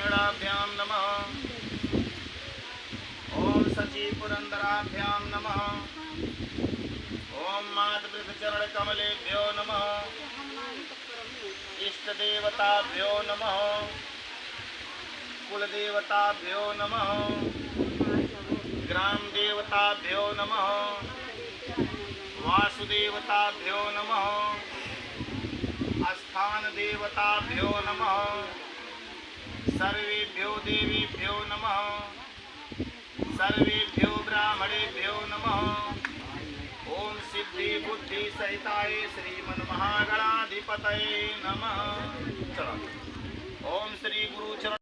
श्रीवेंकटेश्वराभ्यां नमः। ओम सची पुरंदराभ्यां नमः। ओम मातृचरणकमलेभ्यो नमः। इष्टदेवताभ्यो नमः। कुलदेवताभ्यो नमः। ग्राम देवताभ्यो नमः। वासुदेवताभ्यो नमः। स्थान देवताभ्यो नमः। सर्वेभ्यो देवीभ्यो नमः। सर्वेभ्यो ब्राह्मणेभ्यो नमः। ओम सिद्धि बुद्धि सहिताय श्रीमन्महागणाधिपतये नमः। चलो ओम श्री गुरु चरण